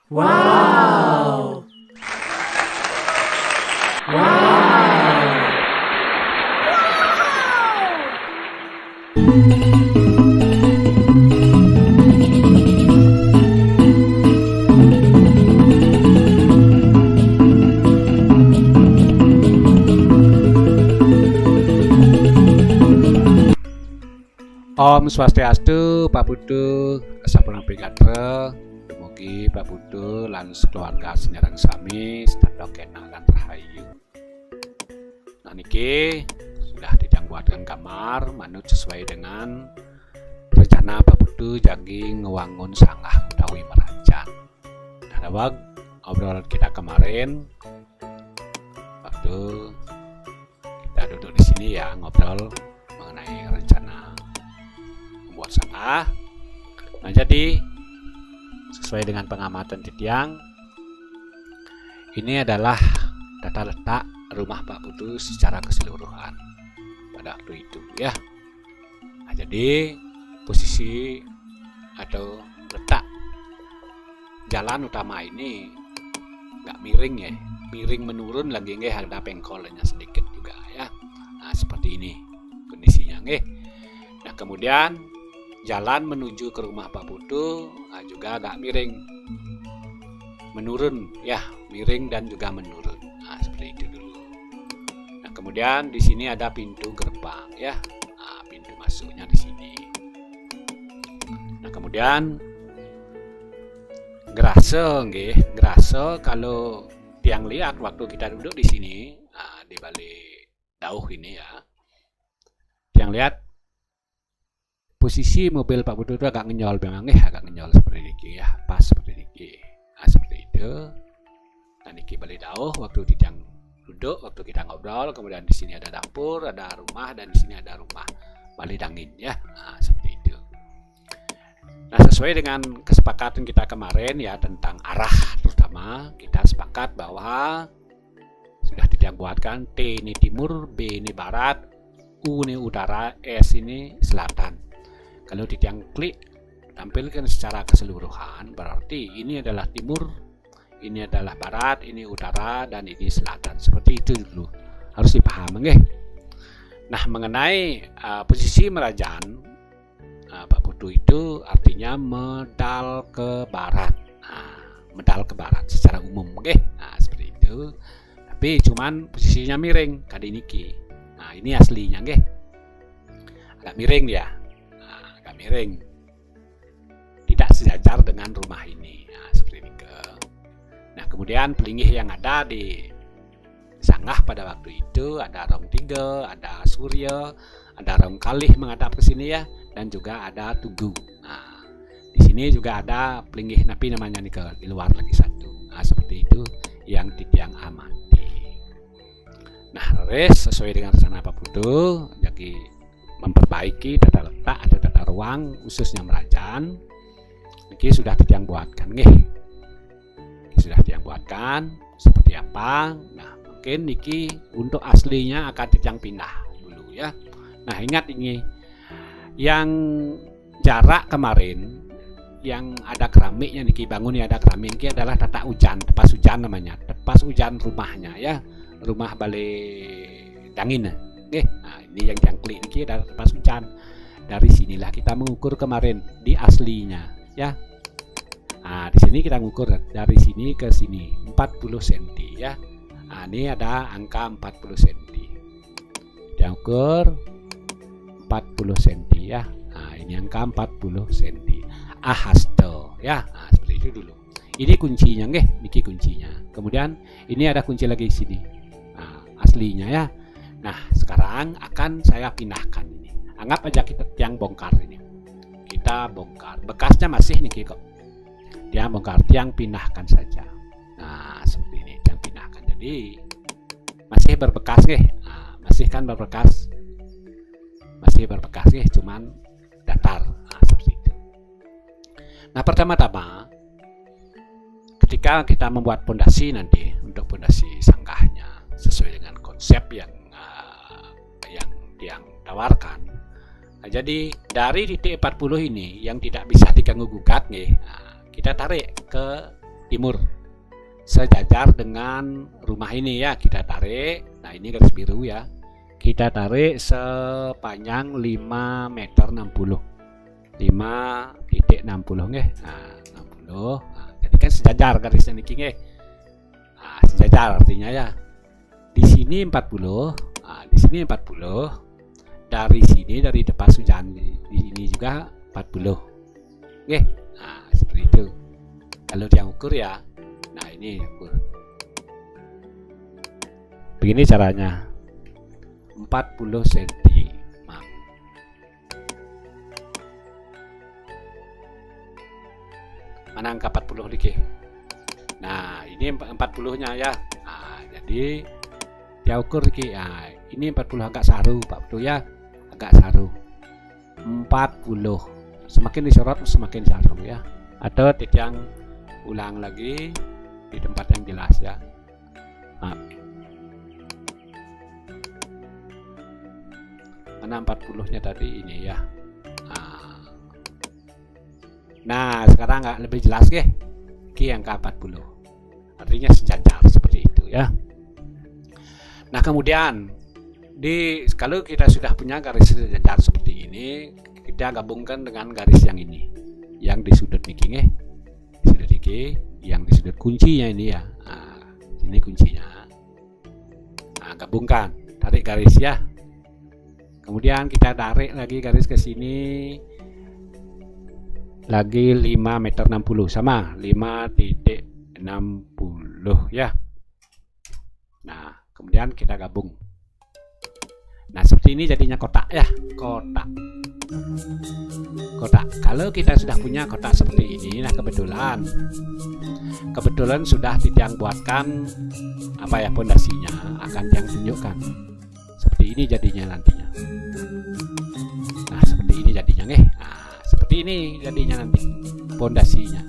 Wow! Om Swastiastu, Pak Buddha, Sampurna Brigatra, Dumugi Pak Buddha lan keluarga Sinyarang Sami, Stadok Kena lan Rahayu. Nah niki sudah dibuatkan kamar manut sesuai dengan rencana Pak Buddha jagi ngewangun sanggah utawi merancang. Nah lewat obrolan kita kemarin, waktu kita duduk di sini ya ngobrol mengenai rencana membuat sanggah. Nah jadi sesuai dengan pengamatan Titiang, ini adalah tata letak rumah Pak Buddha secara keseluruhan pada waktu itu ya. Nah, jadi posisi atau letak jalan utama ini nggak miring ya, miring menurun lagi nggih, ada pengkolnya sedikit juga ya. Nah seperti ini kondisinya nggih. Nah kemudian jalan menuju ke rumah Pak Buddha juga agak miring menurun ya, miring dan juga menurun. Nah seperti itu dulu. Nah kemudian di sini ada pintu gerbang ya, nah, pintu masuknya di sini. Nah kemudian gerasa kalau tiang lihat waktu kita duduk di sini, nah, di balik dauh ini ya, tiang lihat posisi mobil Pak Buddha itu agak ngenyol, memang agak ngenyol seperti ini ya, pas seperti ini. Nah seperti itu. Nah niki balik dauh waktu tiang duduk, waktu kita ngobrol, kemudian di sini ada dapur, ada rumah, dan di sini ada rumah balik angin ya. Nah seperti itu. Nah sesuai dengan kesepakatan kita kemarin ya tentang arah, terutama kita sepakat bahwa sudah dibuatkan T ini timur, B ini barat, U ini utara, S ini selatan. Kalau ditiang klik tampilkan secara keseluruhan, berarti ini adalah timur, ini adalah barat, ini utara, dan ini selatan. Seperti itu dulu harus dipahami. Nah mengenai posisi merajaan Pak Buddha itu artinya medal ke barat. Nah, medal ke barat secara umum, nah seperti itu. Tapi cuman posisinya miring kali niki. Nah ini aslinya, agak miring ya. Miring, tidak sejajar dengan rumah ini. Nah, seperti ini. Nah kemudian pelingih yang ada di sanggah pada waktu itu ada rong 3, ada surya, ada rong kalih menghadap ke sini ya, dan juga ada tugu. Nah di sini juga ada pelingih napi namanya nih, di luar lagi satu. Nah seperti itu yang Titiang amati. Nah res sesuai dengan rencana Pak Buddha jadi memperbaiki tata letak atau tata ruang khususnya merajaan. Ini sudah Titiang buatkan sudah Titiang buatkan seperti apa. Nah mungkin niki untuk aslinya akan Titiang pindah dulu ya. Nah ingat ini yang jarak kemarin yang ada keramiknya niki, bangun ya ada keramik, niki adalah tata hujan, tepas hujan namanya, tepas hujan rumahnya ya, rumah balik dangin. Nah ini yang klik ini adalah tepas hujan. Dari sinilah kita mengukur kemarin di aslinya ya. Nah di sini kita mengukur dari sini ke sini 40 cm ya. Nah ini ada angka 40 cm. Kita ukur 40 cm ya. Nah ini angka 40 cm. Ahasto ya. Nah seperti itu dulu. Ini kuncinya niki kuncinya. Kemudian ini ada kunci lagi di sini. Nah aslinya ya. Nah sekarang akan saya pindahkan ini. Anggap aja kita tiang bongkar ini. Kita bongkar. Bekasnya masih nih kok. Tiang bongkar, tiang pindahkan saja. Nah seperti ini, tiang pindahkan. Jadi masih berbekas Nah, masih kan berbekas. Masih berbekas cuman datar. Nah seperti itu. Nah pertama-tama ketika kita membuat pondasi nanti untuk pondasi sanggahnya sesuai dengan konsep yang Titiang tawarkan. Nah, jadi dari titik 40 ini yang tidak bisa diganggu gugat nah, kita tarik ke timur, sejajar dengan rumah ini ya. Kita tarik, nah ini garis biru ya, kita tarik sepanjang 5 meter 60, 5,60 nggih. Nah 60, nah, jadi kan sejajar garisnya niki nggih. Nah, sejajar artinya ya, di sini 40, nah, di sini 40, dari sini dari depan hujan di sini juga 40. Oke, nah seperti itu. Kalau yang ukur ya, nah ini ukur. Begini caranya, 40 cm. Mana angka 40 dikit? Nah ini 40-nya ya. Nah, jadi dia ukur dikit. Nah, ini 40 agak saru, 40 ya, agak saru. 40 semakin disorot semakin saru ya. Atau yang ulang lagi di tempat yang jelas ya. Nah, mana 40-nya tadi ini ya. Nah sekarang nggak lebih jelas ke? Ini angka 40, artinya sejajar seperti itu ya. Nah kemudian kalau kita sudah punya garis sejajar seperti ini, kita gabungkan dengan garis yang ini, yang di sudut niki nggih, di sudut niki, yang di sudut kuncinya ini ya. Nah, ini kuncinya. Nah, gabungkan, tarik garis ya. Kemudian kita tarik lagi garis ke sini, lagi 5 meter 60, sama 5,60 ya. Nah kemudian kita gabung. Nah seperti ini jadinya kotak ya, kotak. Kalau kita sudah punya kotak seperti ini, nah kebetulan sudah Tiang buatkan apa ya, pondasinya akan Tiang tunjukkan. Seperti ini jadinya nantinya. Nah seperti ini jadinya nih. Nah, seperti ini jadinya nanti pondasinya.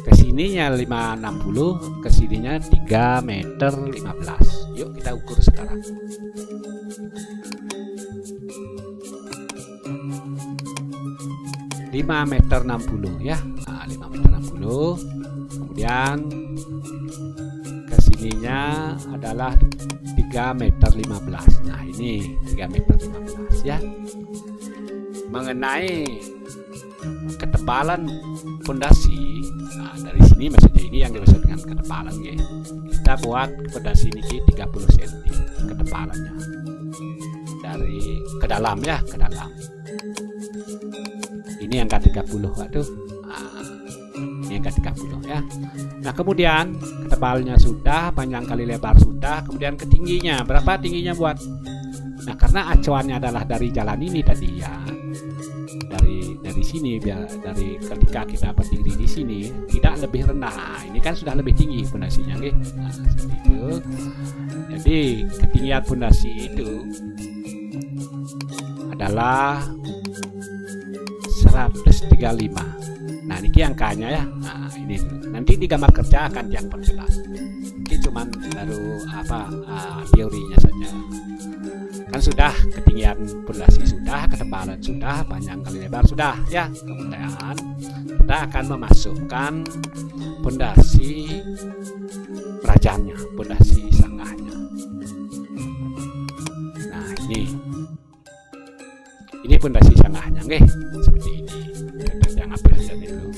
Kesininya 5,60, kesininya 3 meter 15. Yuk kita ukur sekarang. Meter 60 ya. Nah, 5 meter 60. Kemudian kesininya adalah 3 meter 15. Nah ini 3 meter 15 ya. Mengenai ketebalan pondasi, nah dari sini maksudnya ini yang dimaksud dengan ketebalan ya. Kita buat pondasi ini 30 cm ketebalannya, dari ke dalam ya, ke dalam. Ini angka 30, waduh. Nah, ini angka 30 ya. Nah kemudian ketebalnya sudah, panjang kali lebar sudah, kemudian ketingginya berapa tingginya buat. Nah karena acuannya adalah dari jalan ini tadi ya, dari sini, biar dari ketika kita berdiri di sini tidak lebih rendah. Nah, ini kan sudah lebih tinggi pondasinya nih. Nah, seperti itu. Jadi ketinggian pondasi itu adalah 135. Nah ini angkanya ya. Nah ini nanti di gambar kerja akan yang perjelas. Ini cuman baru teorinya saja. Kan sudah ketinggian pondasi sudah, ketebalan sudah, panjang kali lebar sudah ya. Kemudian kita akan memasukkan pondasi rajanya, pondasi sanggahnya. Nah ini pondasi sanggahnya nggih, seperti ini. Kita ambil saja dulu.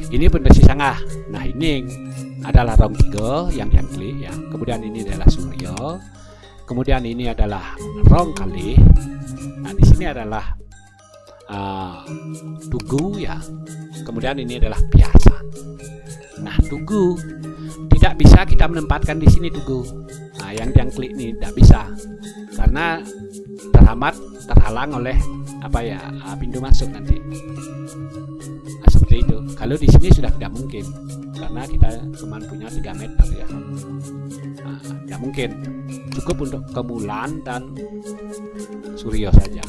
Ini pondasi sanggah. Nah ini adalah rong 3 yang klik ya. Kemudian ini adalah suryo. Kemudian ini adalah rong kali. Nah di sini adalah tugu ya. Kemudian ini adalah biasa. Nah tugu tidak bisa kita menempatkan di sini tugu. Nah yang klik ini tidak bisa karena terhalang oleh pintu masuk nanti. Nah, seperti itu. Kalau di sini sudah tidak mungkin karena kita cuma punya 3 meter ya. Nah, tidak mungkin. Cukup untuk kemulan dan suryo saja.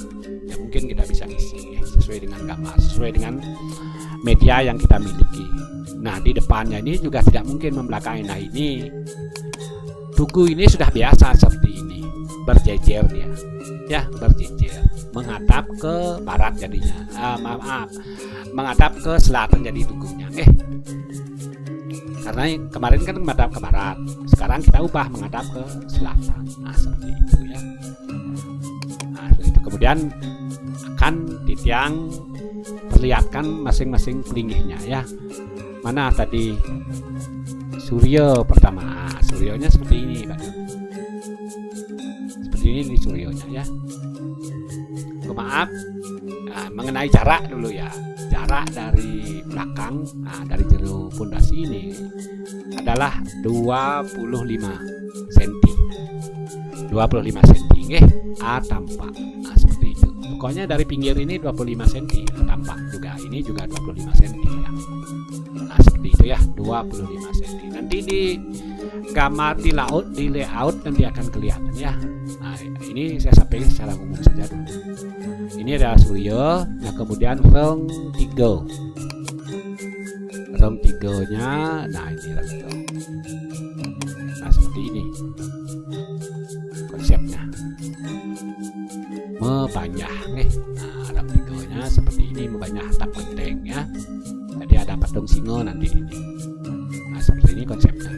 Ya mungkin kita bisa isi sesuai dengan gambar, sesuai dengan media yang kita miliki. Nah di depannya ini juga tidak mungkin membelakangi. Nah ini tugu ini sudah biasa seperti ini. berjejer dia, ya berjejer, menghadap ke barat jadinya, menghadap ke selatan jadi tugunya, karena kemarin kan menghadap ke barat, sekarang kita ubah menghadap ke selatan. Nah seperti itu ya. Nah seperti itu. Kemudian akan Titiang perlihatkan masing-masing pelinggihnya ya. Mana tadi Suryo pertama, Suryonya seperti ini Pak. Seperti ini Suryonya ya. Maaf, mengenai jarak dulu ya. Jarak dari belakang, dari jero pondasi ini adalah 25 cm. 25 cm, tampak. Nah, seperti itu. Pokoknya dari pinggir ini 25 cm, tampak juga. Ini juga 25 cm ya. Nah, seperti itu ya, 25 cm. Nanti di gambar di layout nanti akan kelihatan ya. Nah, ini saya sampaikan secara umum saja dulu. Ini adalah Suryo, nah kemudian rong 3. Rong 3-nya, nah ini rong 3. Nah, seperti ini konsepnya. Membanyah nih. Nah, rong 3-nya seperti ini, membanyah tak genteng ya. Jadi ada patung singo nanti ini. Nah, seperti ini konsepnya.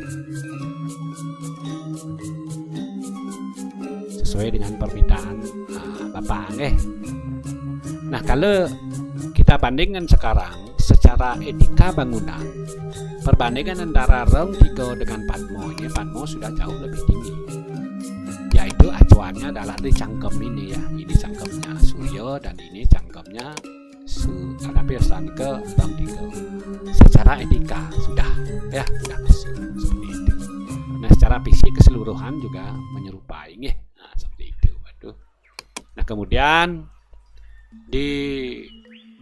Sesuai dengan permintaan Bapak Nah, kalau kita bandingkan sekarang secara etika bangunan, perbandingan antara rong 3 dengan Patmo ini, Patmo sudah jauh lebih tinggi. Yaitu acuannya adalah di cangkem ini ya. Ini cangkemnya Suryo dan ini cangkemnya Pirsan ke rong 3. Secara etika sudah ya, sudah seperti itu. Nah, secara fisik keseluruhan juga menyerupai ya. Nah, seperti itu. Waduh. Nah, kemudian di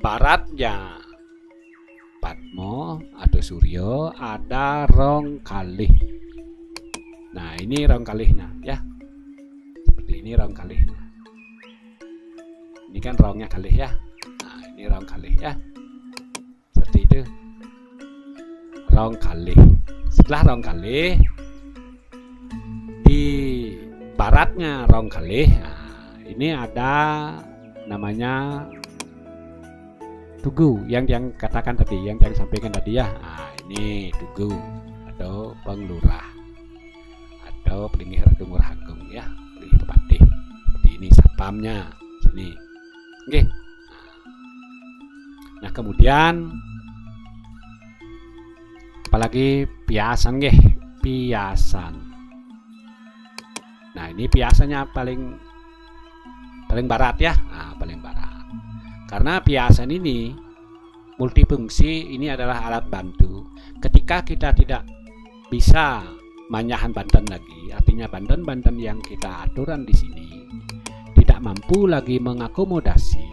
baratnya Patmo atau Suryo ada rong kalih. Nah, ini rong kalihnya ya. Seperti ini rong kalihnya. Ini kan rongnya kalih ya. Nah, ini rong kalih ya. Seperti itu. Rong kalih. Setelah rong kalih, di baratnya rong kalih, nah, ini ada namanya tugu yang katakan tadi, yang sampaikan tadi ya. Nah, ini tugu atau penglurah atau pelinggih Ratu Ngurah Agung ya, pelinggih Pepatih. Seperti ini satpamnya sini. Oke. Nah, kemudian apalagi piasan piasan. Nah, ini piasannya paling barat ya. Nah, paling barat. Karena piasan ini multifungsi, ini adalah alat bantu. Ketika kita tidak bisa manyahan banten lagi, artinya banten yang kita aturan di sini tidak mampu lagi mengakomodasi.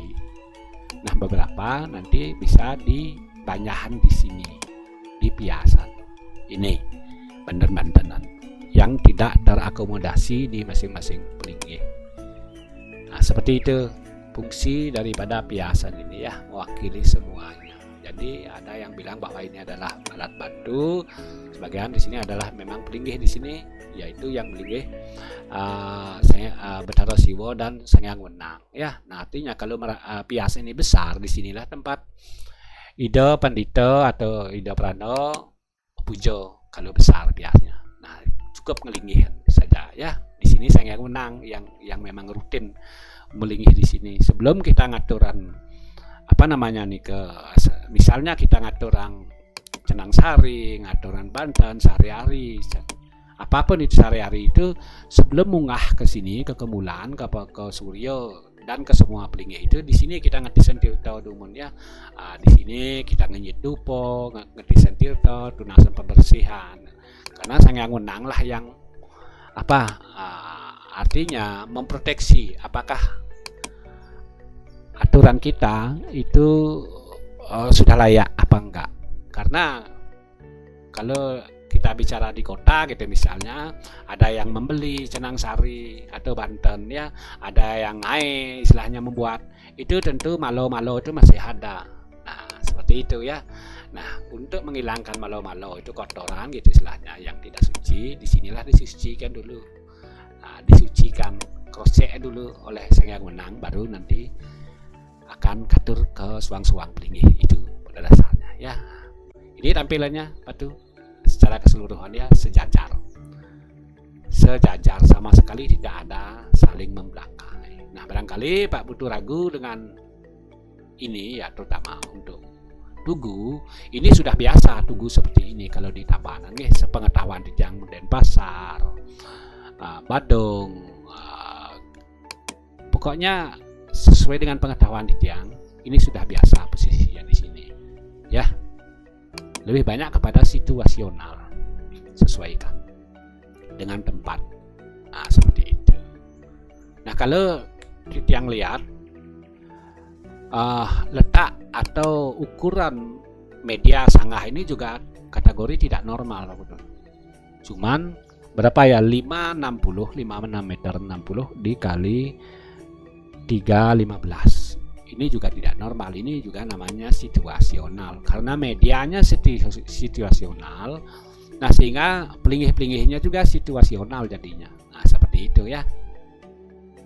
Nah, beberapa nanti bisa dibanyahan di sini, di piasan. Ini bantenan yang tidak terakomodasi di masing-masing pelinggih. Nah, seperti itu fungsi daripada piasan ini ya, mewakili semuanya. Jadi ada yang bilang bahwa ini adalah alat bantu, sebagian di sini adalah memang pelinggih di sini, yaitu yang pelinggih Betara Siwo dan Sanghyang Wenang ya. Nah, artinya kalau piasan ini besar, di sinilah tempat Ida Pandita atau Ida Prano pujo kalau besar piasnya. Nah, cukup ngelingihin saja ya. Di sini Sanghyang Wenang yang memang rutin melinggih di sini. Sebelum kita ngaturan misalnya kita ngaturan Cenang Sari, ngaturan Banten sehari-hari, apapun itu sehari-hari itu, sebelum munggah ke sini, ke Kemulan, ke Suryo dan ke semua pelinggih itu, di sini kita ngetisen tirta dumun ya. Di sini kita ngenyit dupo, ngetisen tirta, tunasan pembersihan. Karena Sanghyang Wenang lah yang artinya memproteksi apakah aturan kita itu sudah layak apa enggak. Karena kalau kita bicara di kota gitu misalnya, ada yang membeli Cenang Sari atau Banten ya, ada yang istilahnya membuat, itu tentu malo-malo itu masih ada. Nah, seperti itu ya. Nah, untuk menghilangkan malo-malo itu kotoran gitu istilahnya yang tidak suci, disinilah disucikan dulu. disucikan cross-check dulu oleh sang yang menang, baru nanti akan katur ke suang-suang pelingih itu pada dasarnya ya. Ini tampilannya batu secara keseluruhan ya, sejajar sama sekali, tidak ada saling membelakangi. Nah, barangkali Pak butuh ragu dengan ini ya, terutama untuk tugu. Ini sudah biasa tugu seperti ini kalau di Tabanan nih, sepengetahuan di Jang Denpasar, Badung, pokoknya sesuai dengan pengetahuan di Jang, ini sudah biasa posisinya di sini ya. Lebih banyak kepada situasional, sesuaikan dengan tempat. Nah, seperti itu. Nah, kalau yang lihat letak atau ukuran media sanggah ini juga kategori tidak normal, cuman berapa ya, 5,60 meter 60 dikali 3,15. Ini juga tidak normal, ini juga namanya situasional karena medianya situasional. Nah, sehingga pelingih-pelingihnya juga situasional jadinya. Nah, seperti itu ya.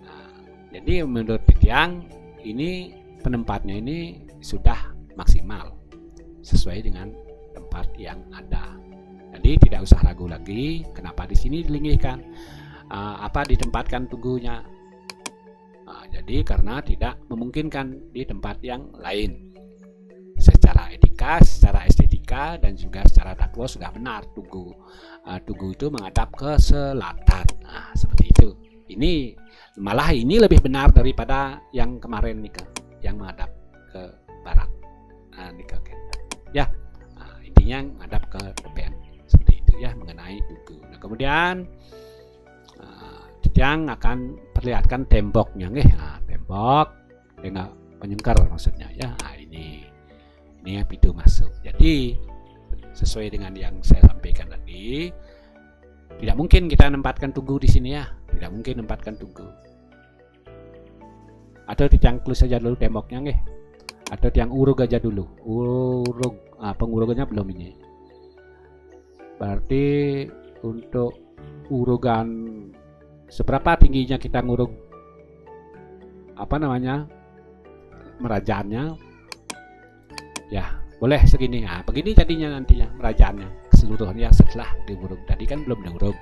Nah, jadi menurut Tiang ini penempatnya ini sudah maksimal sesuai dengan tempat yang ada. Jadi tidak usah ragu lagi kenapa di sini dilingihkan, ditempatkan tugunya. Jadi karena tidak memungkinkan di tempat yang lain. Secara etika, secara estetika, dan juga secara takwa sudah benar tugu itu menghadap ke selatan. Nah, seperti itu. Ini malah ini lebih benar daripada yang kemarin nih, yang menghadap ke barat. Ya, intinya menghadap ke depan. Seperti itu ya mengenai tugu. Nah, kemudian yang akan perlihatkan temboknya nih. Tembok dengan penyengkar maksudnya ya. Ini pintu masuk. Jadi sesuai dengan yang saya sampaikan tadi, tidak mungkin kita menempatkan tugu di sini ya. Tidak mungkin menempatkan tugu. Atau yang tulis saja dulu temboknya nih. Atau yang urug aja dulu. Pengurugannya belum ini. Berarti untuk urugan seberapa tingginya kita ngurug merajaannya ya, boleh segini. Begini jadinya nantinya merajaannya keseluruhannya setelah diurug. Tadi kan belum diurug,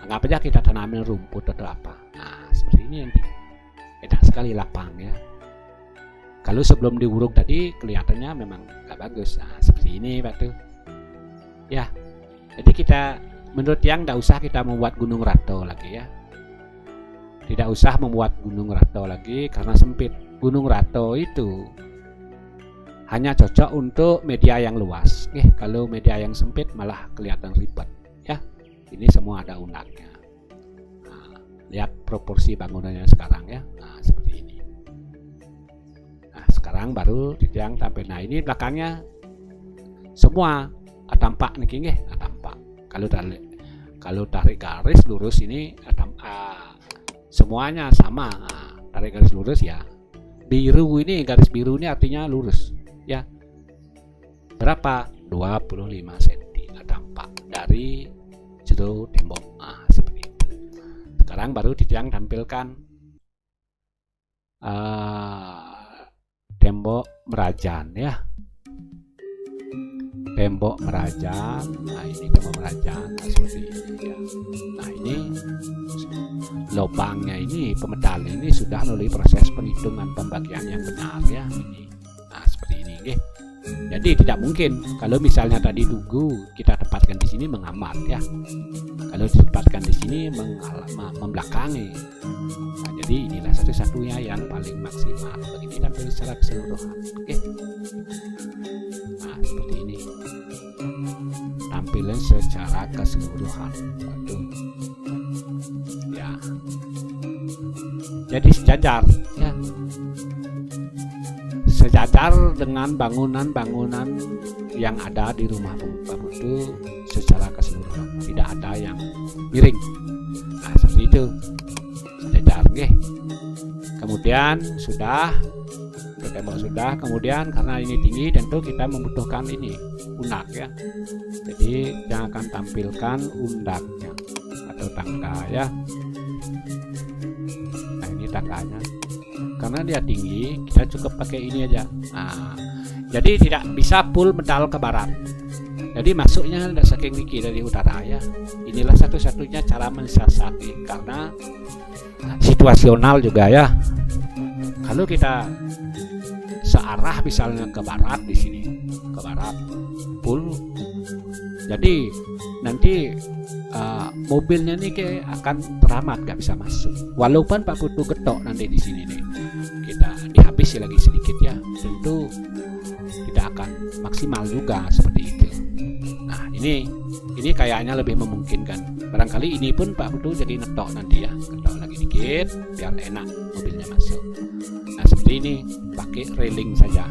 anggap aja kita tanamin rumput atau apa. Nah, seperti ini nanti enak sekali lapang ya. Kalau sebelum diurug tadi kelihatannya memang gak bagus. Nah, seperti ini batu ya. Jadi kita menurut yang tidak usah kita membuat gunung rato lagi ya. Tidak usah membuat gunung rato lagi karena sempit. Gunung rato itu hanya cocok untuk media yang luas. Kalau media yang sempit malah kelihatan ribet ya. Ini semua ada undangnya. Nah, lihat proporsi bangunannya sekarang ya. Nah, seperti ini. Nah, sekarang baru yang tampil. Nah, ini belakangnya semua tampak nih, tampak. Kalau tarik garis lurus ini semuanya sama. Tarik garis lurus ya. Biru ini, garis biru ini artinya lurus ya. Berapa? 25 cm tampak dari jero tembok. Seperti itu. Sekarang baru Tiang tampilkan tembok merajan ya. Tembok merajan. Nah, ini tembok merajan seperti ini ya. Nah, ini lubangnya ini, pemedal ini sudah melalui proses penghitungan pembagian yang benar ya. Ini. Nah, seperti ini nggih. Jadi tidak mungkin kalau misalnya tadi tugu kita tempatkan di sini mengamat ya. Kalau ditempatkan di sini membelakangi. Nah, jadi inilah satu-satunya yang paling maksimal. Begini tampil secara keseluruhan. Oke. Nah, seperti ini. Tampilan secara keseluruhan. Waduh. Ya. Jadi sejajar ya. Sejajar dengan bangunan-bangunan yang ada di rumah Pak itu secara keseluruhan, tidak ada yang miring. Nah, seperti itu sejajar nggih. Kemudian sudah tembok sudah, kemudian karena ini tinggi tentu kita membutuhkan ini undak ya. Jadi yang akan tampilkan undaknya atau tangga ya. tetangganya. Karena dia tinggi, kita cukup pakai ini aja. Jadi tidak bisa full medal ke barat. Jadi masuknya tidak saking tinggi dari utara ya. Inilah satu-satunya cara mensiasati, karena situasional juga ya. Kalau kita searah misalnya ke barat di sini, ke barat full, jadi nanti mobilnya nih kayak akan teramat, gak bisa masuk. Walaupun Pak Putu getok nanti di sini nih, kita dihabisi lagi sedikit ya, tentu tidak akan maksimal juga seperti itu. Nah ini kayaknya lebih memungkinkan. Barangkali ini pun Pak Putu jadi netok nanti ya, getok lagi dikit biar enak mobilnya masuk. Nah seperti ini, pakai railing saja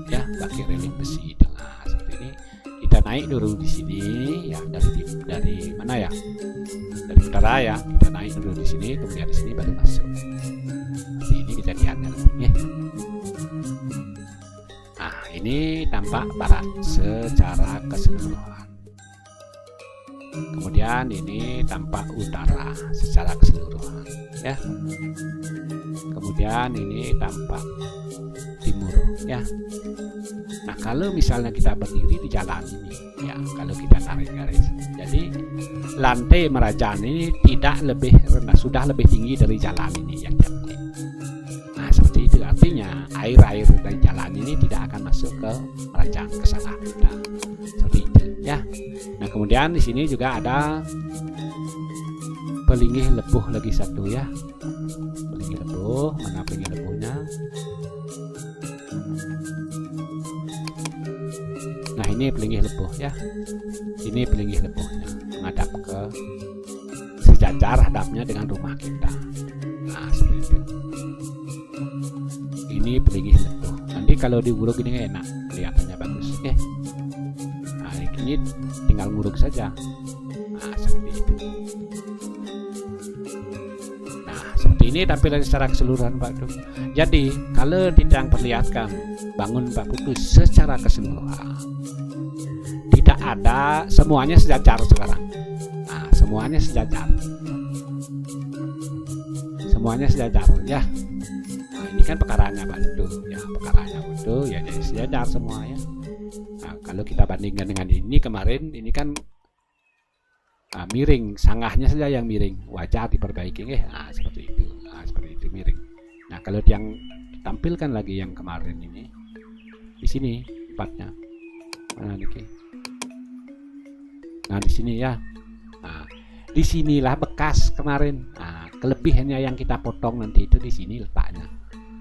ya, pakai railing besi itu. Nah seperti ini kita naik dulu di sini ya, dari mana ya, dari utara ya, kita naik dulu di sini, kemudian di sini baru masuk. Seperti ini kejadiannya ya. Nah ini tampak barat secara keseluruhan. Kemudian ini tampak utara secara keseluruhan ya. Kemudian ini tampak timur ya. Nah kalau misalnya kita berdiri di jalan ini ya, kalau kita tarik garis, jadi lantai Merajaan ini tidak lebih rendah, sudah lebih tinggi dari jalan ini yang cantik. Nah seperti itu, artinya air-air dari jalan ini tidak akan masuk ke Merajaan, ke sana kita. Seperti itu ya. Nah kemudian di sini juga ada pelingih lebuh lagi satu ya. Pelingih lebuh, mana pelingih lebuhnya? Nah ini pelingih lebuh ya. Ini pelingih lebuhnya menghadap ke sejajar hadapnya dengan rumah kita. Nah seperti itu. Ini pelingih lebuh. Nanti kalau diuruk ini enak, kelihatannya bagus. Nah ini tinggal nguruk saja. Nah seperti itu. Nah seperti ini tampilan secara keseluruhan Pak Putu. Jadi kalau tidak perlihatkan bangun Pak Putu secara keseluruhan, tidak ada, semuanya sejajar sekarang. Nah semuanya sejajar, semuanya sejajar ya. Nah ini kan pekaranya Pak Putu ya, pekaranya Putu ya, jadi sejajar semua ya. Nah kalau kita bandingkan dengan ini kemarin, ini kan miring, sangahnya saja yang miring, wajah diperbaiki nah seperti itu. Nah seperti itu miring. Nah kalau yang tampilkan lagi yang kemarin ini, di sini tempatnya mana nih? Nah di sini ya. Nah disinilah bekas kemarin. Nah kelebihannya yang kita potong nanti itu di sini letaknya,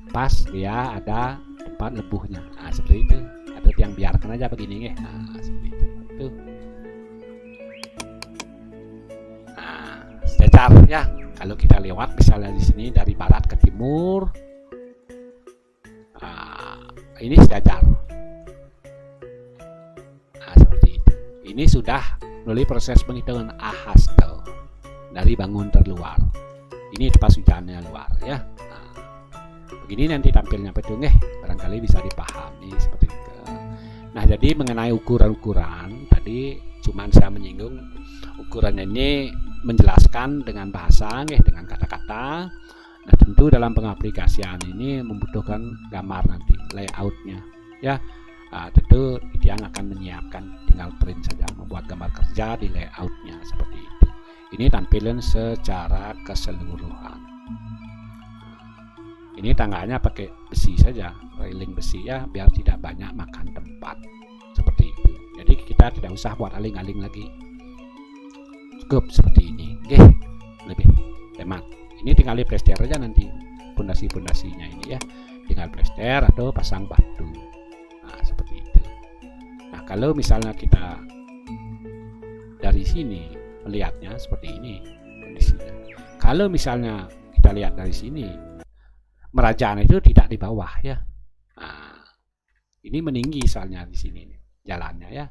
pas dia ada tempat lebuhnya. Nah seperti itu. Atau yang biarkan aja begini nah seperti itu. Nah sejajar ya. Kalau kita lewat misalnya di sini dari barat ke timur, ini sejajar. Nah seperti itu. Ini sudah melalui proses penghitungan haste dari bangun terluar. Ini pas hujannya luar ya. Nah, begini nanti tampilnya Putu barangkali bisa dipahami seperti itu. Nah jadi mengenai ukuran-ukuran tadi cuman saya menyinggung ukurannya ini, menjelaskan dengan bahasa dengan kata-kata. Nah tentu dalam pengaplikasian ini membutuhkan gambar nanti, layoutnya ya. Tentu yang akan menyiapkan, tinggal print saja, membuat gambar kerja di layoutnya seperti itu. Ini tampilan secara keseluruhan. Ini tangganya pakai besi saja, railing besi ya, biar tidak banyak makan tempat seperti itu. Jadi kita tidak usah buat aling-aling lagi, cukup seperti ini. Lebih hemat. Ini tinggal di plester aja nanti pondasi-pondasinya ini ya, tinggal plester atau pasang batu. Nah seperti itu. Nah kalau misalnya kita dari sini melihatnya seperti ini kondisinya. Kalau misalnya kita lihat dari sini, Merajaan itu tidak di bawah ya. Nah ini meninggi soalnya di sini jalannya ya.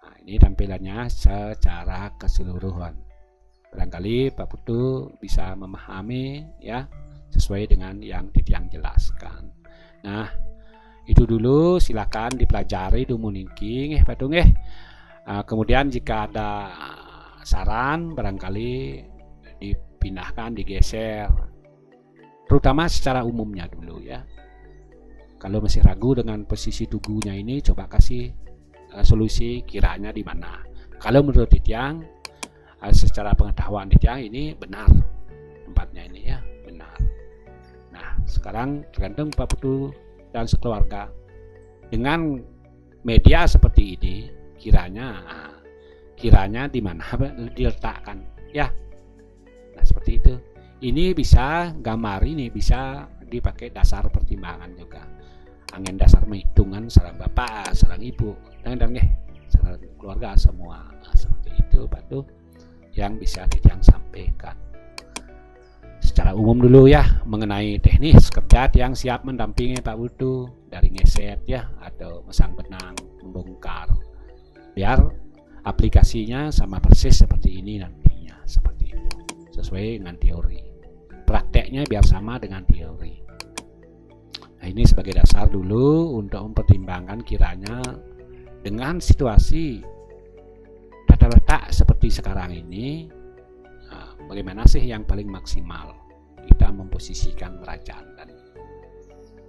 Nah ini tampilannya secara keseluruhan. Barangkali Pak Putu bisa memahami ya, sesuai dengan yang Titiang jelaskan. Nah itu dulu, silakan dipelajari dumuningking Pak Putu kemudian jika ada saran barangkali dipindahkan, digeser terutama secara umumnya dulu ya. Kalau masih ragu dengan posisi tubuhnya ini, coba kasih solusi kiranya di mana. Kalau menurut Titiang, secara pengetahuan Titiang ini benar tempatnya ini ya, benar. Nah, sekarang tergantung Pak Putu dan sekeluarga. Dengan media seperti ini, kiranya di mana diletakkan ya. Nah, seperti itu. Ini bisa gambar ini bisa dipakai dasar pertimbangan juga. Angin dasar perhitungan sarang bapak, sarang ibu, dan sarang keluarga semua. Nah, seperti itu Pak Putu yang bisa Titiang sampaikan. Secara umum dulu ya mengenai teknis kerja yang siap mendampingi Pak Putu dari ngeset ya atau mesang benang, membongkar, biar aplikasinya sama persis seperti ini nantinya, seperti itu sesuai dengan teori, prakteknya biar sama dengan teori. Nah, ini sebagai dasar dulu untuk mempertimbangkan kiranya dengan situasi tata letak seperti sekarang ini, bagaimana sih yang paling maksimal kita memposisikan kerajaan dan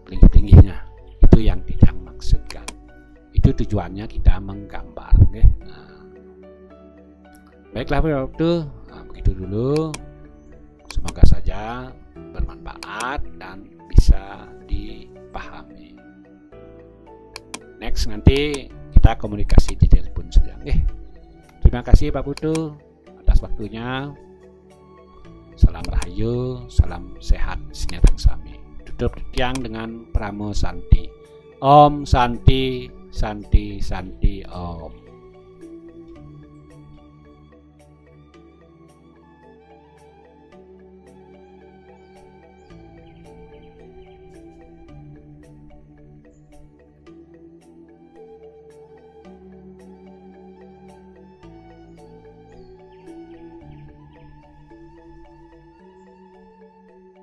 tinggi-tingginya. Itu yang Titiang maksudkan. Itu tujuannya kita menggambar. Baiklah waktu begitu dulu. Semoga saja bermanfaat dan bisa dipahami. Next nanti kita komunikasi di telepon saja. Terima kasih Pak Putu atas waktunya. Salam rahayu, salam sehat, sinyatang sami. Tutup Titiang dengan Pramo Santi. Om Santi, Santi, Santi, Om.